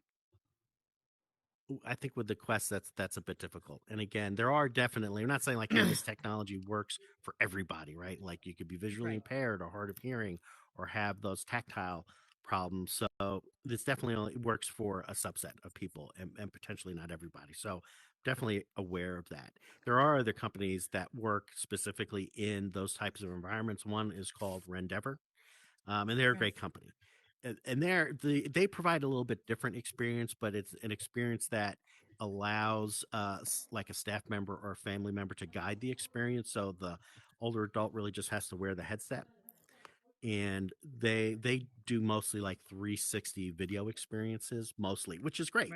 think with the Quest, that's a bit difficult. And again, there are definitely, I'm not saying like this technology works for everybody, right? Like you could be visually impaired or hard of hearing or have those tactile problems. So this definitely only works for a subset of people and potentially not everybody. So definitely aware of that. There are other companies that work specifically in those types of environments. One is called Rendeavor, and they're a great company. And they provide a little bit different experience, but it's an experience that allows like a staff member or a family member to guide the experience. So the older adult really just has to wear the headset, and they do mostly like 360 video experiences mostly, which is great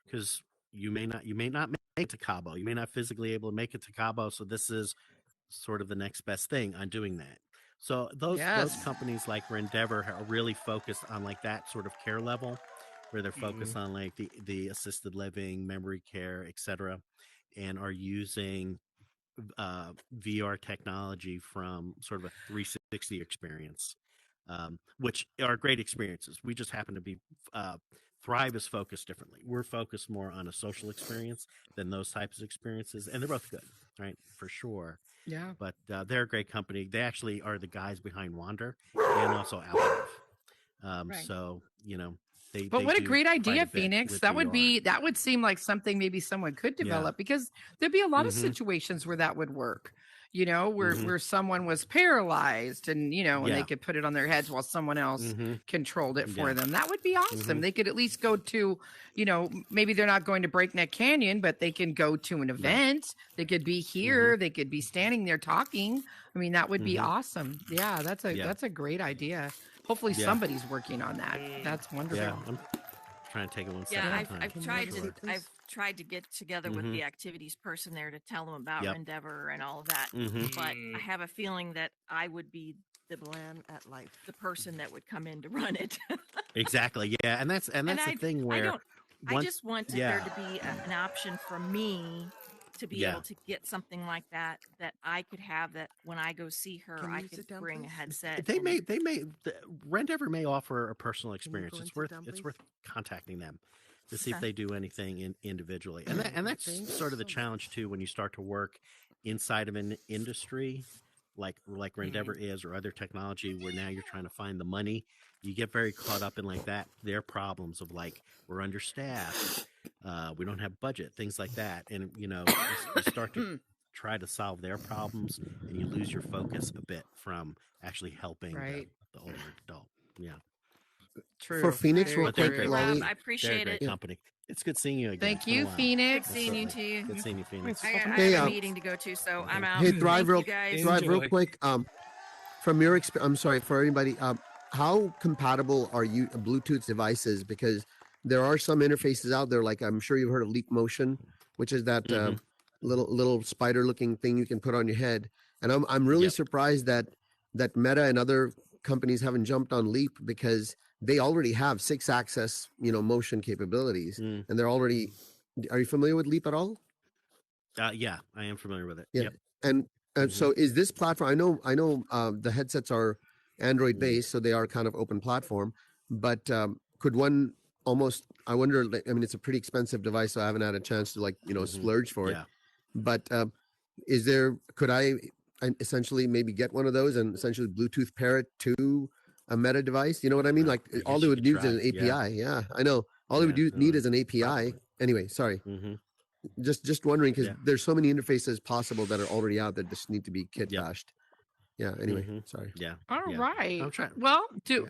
because you may not make it to Cabo, you may not physically able to make it to Cabo, so this is sort of the next best thing on doing that. So those companies like Rendeavor are really focused on like that sort of care level, where they're focused on like the assisted living, memory care, etc., and are using VR technology from sort of a 360 experience, which are great experiences. We just happen to be Thrive is focused differently. We're focused more on a social experience than those types of experiences, and they're both good, right? For sure. Yeah. But they're a great company. They actually are the guys behind Wander and also Outlive. So But what a great idea, Phoenix. That would seem like something maybe someone could develop, because there'd be a lot of situations where that would work. Where someone was paralyzed and, and they could put it on their heads while someone else controlled it for them. That would be awesome. They could at least go to, maybe they're not going to Breakneck Canyon, but they can go to an event. They could be here. They could be standing there talking. I mean, that would be awesome. Yeah, that's a great idea. Hopefully somebody's working on that. That's wonderful. Yeah, I'm trying to take it one step at a time. I've tried to get together with the activities person there to tell them about Rendeavor and all of that. But I have a feeling that I would be the person that would come in to run it. Exactly. Yeah, and that's the thing where I just want there to be an option for me to be able to get something like that I could have, that when I go see her, I could bring a headset. Rendeavor may offer a personal experience. It's worth contacting them to see if they do anything individually. And that's sort of the challenge too, when you start to work inside of an industry like Rendeavor is, or other technology, where now you're trying to find the money. You get very caught up in like that, their problems of like, we're understaffed, we don't have budget, things like that. And, you start to try to solve their problems, and you lose your focus a bit from actually helping the older adult. Yeah. for Phoenix, real Well, thank quick, you, Lolly. Rob. I appreciate it. Company. It's good seeing you again. Thank you, Phoenix. Good seeing you too. Good seeing you, Phoenix. I Hey, have a meeting to go to, so I'm out. Hey, Thank you guys. Thrive, real quick. From your experience, I'm sorry for anybody. How compatible are you Bluetooth devices? Because there are some interfaces out there, like I'm sure you've heard of Leap Motion, which is that little spider-looking thing you can put on your head. And I'm really surprised that Meta and other companies haven't jumped on Leap, because they already have 6-axis, motion capabilities, and they're already. Are you familiar with Leap at all? Yeah, I am familiar with it. Yeah, and so is this platform? I know the headsets are Android based, so they are kind of open platform. But could one almost? I wonder. I mean, it's a pretty expensive device, so I haven't had a chance to splurge for it. But is there? Could I essentially maybe get one of those and essentially Bluetooth pair it to a Meta device? You know what I mean? Like all they would need is an API. Yeah, I know. All they would need is an API. Probably. Anyway, sorry. Just wondering, because there's so many interfaces possible that are already out that just need to be kit bashed. Yeah. Anyway, sorry. Yeah. All right. Well, do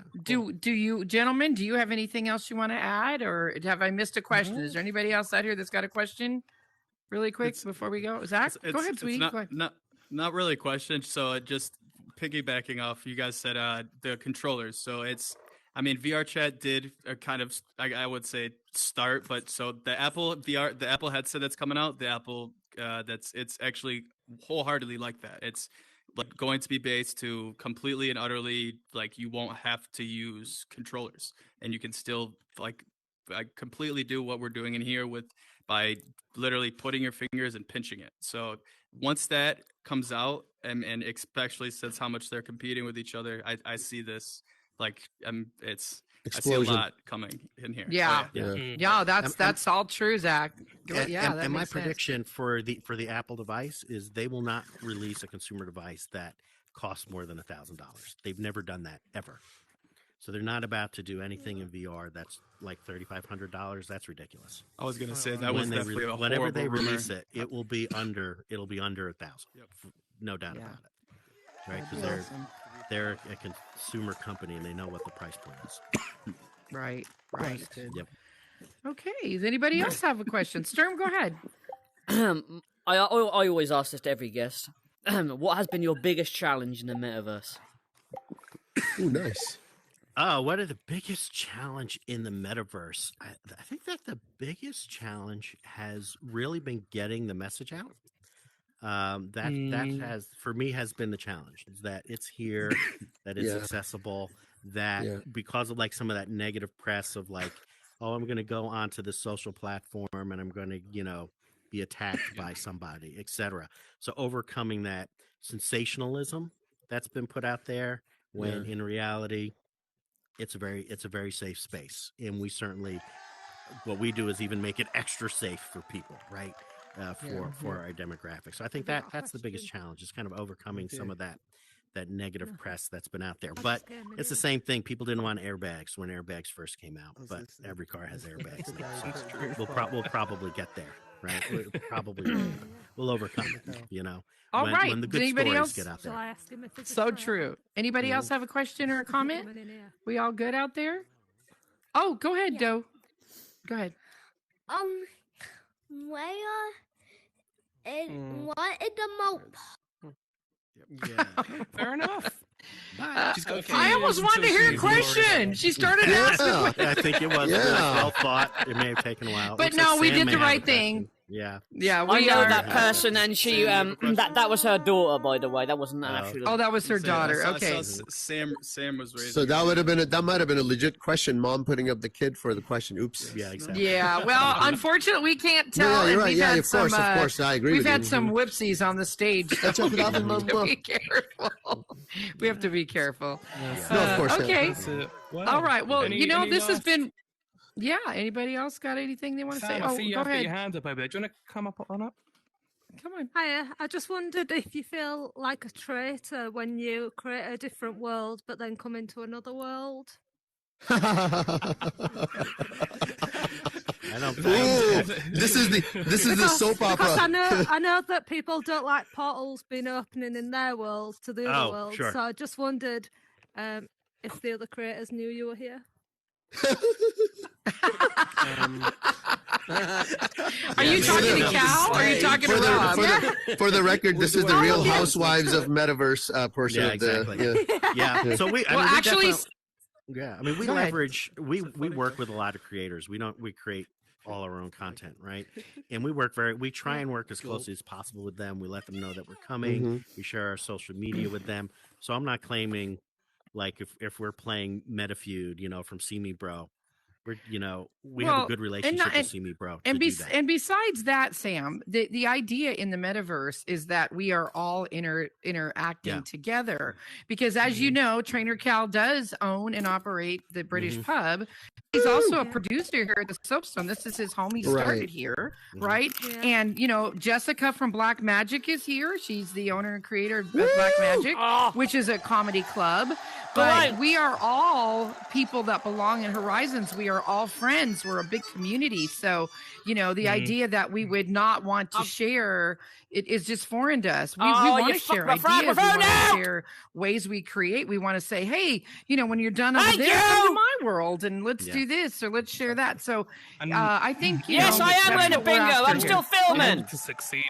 you gentlemen? Do you have anything else you want to add, or have I missed a question? Is there anybody else out here that's got a question? Really quick before we go, Zach. Go ahead, sweetie. Not really a question. So just piggybacking off, you guys said the controllers. So VR Chat did kind of, I would say, start, but so the Apple VR, the Apple headset that's coming out, the Apple it's actually wholeheartedly like that. It's like going to be based to completely and utterly, like, you won't have to use controllers, and you can still completely do what we're doing in here by literally putting your fingers and pinching it. So once that comes out, and especially since how much they're competing with each other, I see this it's explosion. I see a lot coming in here. Yeah, that's all true, Zach. And my prediction for the Apple device is they will not release a consumer device that costs more than $1,000. They've never done that ever. So they're not about to do anything in VR that's like $3,500. That's ridiculous. I was gonna say that was definitely a whenever they rumor. release it, it'll be under $1,000. No doubt about it. Right? Because they're a consumer company and they know what the price point is. Right. Yep. Okay. Does anybody else have a question? Sturm, go ahead. I always ask this to every guest. What has been your biggest challenge in the metaverse? Oh, nice. What are the biggest challenge in the metaverse? I think that the biggest challenge has really been getting the message out. That has, for me, has been the challenge, is that it's here, that it's accessible, that because of some of that negative press of I'm going to go onto this social platform and I'm going to, be attacked by somebody, etc. So overcoming that sensationalism that's been put out there, when in reality, it's a very safe space. And we certainly, what we do is even make it extra safe for people, right? For our demographic. So I think that's the biggest challenge, is kind of overcoming some of that negative press that's been out there. But it's the same thing. People didn't want airbags when airbags first came out, but every car has airbags now. So we'll probably get there, right? We'll overcome it, All right. when the good anybody stories else get out there. So true. Anybody else have a question or a comment? We all good out there? Oh, go ahead, Doe. Go ahead. What is the most? Yeah, fair enough. I almost wanted to hear a question. She started asking. I think it was well thought. It may have taken a while. But no, we did the right thing. Yeah. I know that person, and she that was her daughter, by the way. That wasn't an actual. Oh, that was her daughter. Okay. Sam was raising. So that might have been a legit question. Mom putting up the kid for the question. Oops. Yeah, exactly. Yeah. Well, unfortunately, we can't tell. Yeah, you're right. Yeah, of course. I agree. We've had some whoopsies on the stage. So we have to be careful. We have to be careful. No, of course. Okay. All right. Well, this has been. Yeah. Anybody else got anything they want to say? I Oh, see you go have ahead. your hand up over there. Do you want to come up on up? Come on. Hiya. I just wondered if you feel like a traitor when you create a different world, but then come into another world. I don't this is the soap opera. Because I know that people don't like portals being opening in their world to the other world. Sure. So I just wondered if the other creators knew you were here. Are you talking to Cal or are you talking to Rob? For the record, this is the Real Housewives of Metaverse portion of exactly. the. Yeah. So we, I mean, we leverage, we work with a lot of creators. We create all our own content, right? And we try and work as closely as possible with them. We let them know that we're coming. We share our social media with them. So I'm not claiming, like, if we're playing MetaFeud, from See Me Bro, we have a good relationship with See Me Bro. And besides that, Sam, the idea in the metaverse is that we are all interacting together. Because as you know, Trainer Cal does own and operate the British pub. He's also a producer here at the Soapstone. This is his home. He started here, right? Yeah. And, Jessica from Black Magic is here. She's the owner and creator of Black Magic, which is a comedy club. But we are all people that belong in Horizons. We are all friends. We're a big community. So, the idea that we would not want to share it is just foreign to us. We want to share ideas. We want to share ways we create. We want to say, hey, when you're done over there, come to my world and let's do this or let's share that. So I think, yes, I am going to bingo. I'm still filming. To succeed,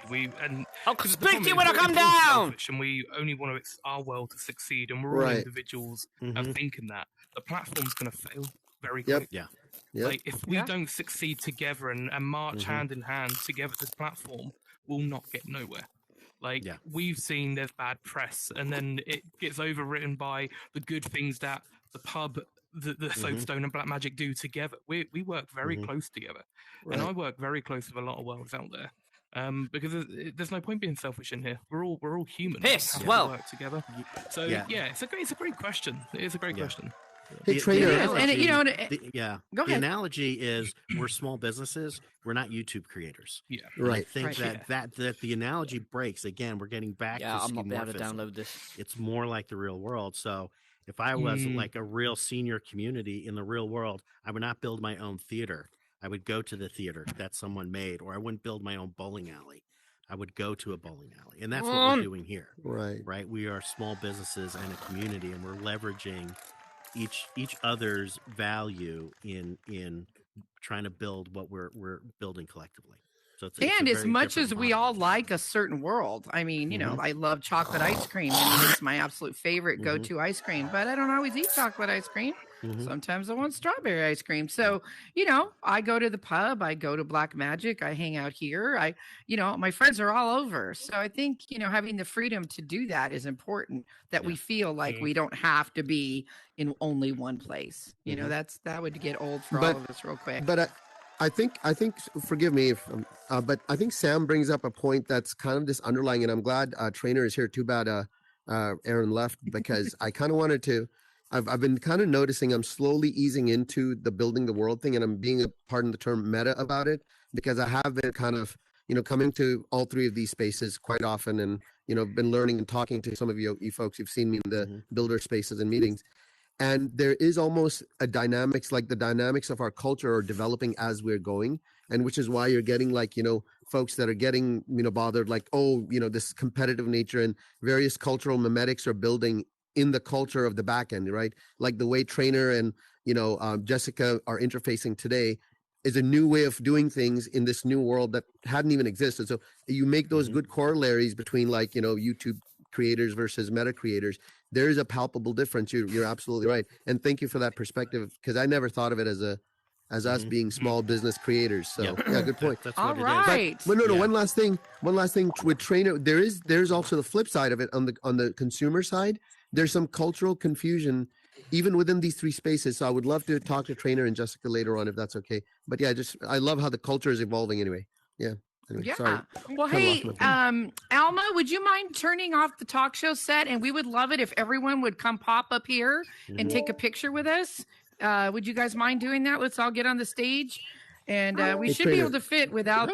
I'll speak to you when I come down. And we only want our world to succeed, and we're all individuals of thinking that the platform's going to fail very quickly. Yeah. Like if we don't succeed together and march hand in hand together, this platform will not get nowhere. We've seen there's bad press, and then it gets overwritten by the good things that the pub, the Soapstone and Black Magic do together. We work very close together, and I work very close with a lot of worlds out there. Because there's no point being selfish in here. We're all human. Work together. So it's a great question. It is a great question. Hey, Trainer, go ahead. The analogy is we're small businesses. We're not YouTube creators. Yeah, right. I think that the analogy breaks again. We're getting back to I'm not able to download this. It's more like the real world. So if I was like a real senior community in the real world, I would not build my own theater. I would go to the theater that someone made, or I wouldn't build my own bowling alley. I would go to a bowling alley, and that's what we're doing here. Right. We are small businesses and a community, and we're leveraging each other's value in trying to build what we're building collectively. So it's as much as we all like a certain world, I mean, I love chocolate ice cream. It's my absolute favorite go-to ice cream, but I don't always eat chocolate ice cream. Sometimes I want strawberry ice cream. So, I go to the pub, I go to Black Magic, I hang out here. My friends are all over. So I think, having the freedom to do that is important, that we feel like we don't have to be in only one place. That would get old for all of us real quick. But I think, forgive me if, but I think Sam brings up a point that's kind of this underlying, and I'm glad Trainer is here. Too bad Aaron left, because I kind of wanted to. I've been kind of noticing I'm slowly easing into the building the world thing, and I'm being, pardon the term, meta about it, because I have been kind of, coming to all three of these spaces quite often, and, been learning and talking to some of you folks. You've seen me in the builder spaces and meetings. And there is almost a dynamics, like the dynamics of our culture are developing as we're going. And which is why you're getting folks that are getting, bothered, this competitive nature, and various cultural mimetics are building in the culture of the back end, right? Like the way Trainer and, Jessica are interfacing today is a new way of doing things in this new world that hadn't even existed. So you make those good corollaries between YouTube creators versus meta creators. There is a palpable difference. You're absolutely right. And thank you for that perspective, because I never thought of it as us being small business creators. So yeah, good point. That's all what right. It is. But no, one last thing with Trainer, there's also the flip side of it on the consumer side. There's some cultural confusion even within these three spaces. So I would love to talk to Trainer and Jessica later on, if that's okay. But yeah, I love how the culture is evolving anyway. Yeah. Anyway, sorry. Well, hey, Alma, would you mind turning off the talk show set? And we would love it if everyone would come pop up here and take a picture with us. Would you guys mind doing that? Let's all get on the stage. And we should be able to fit without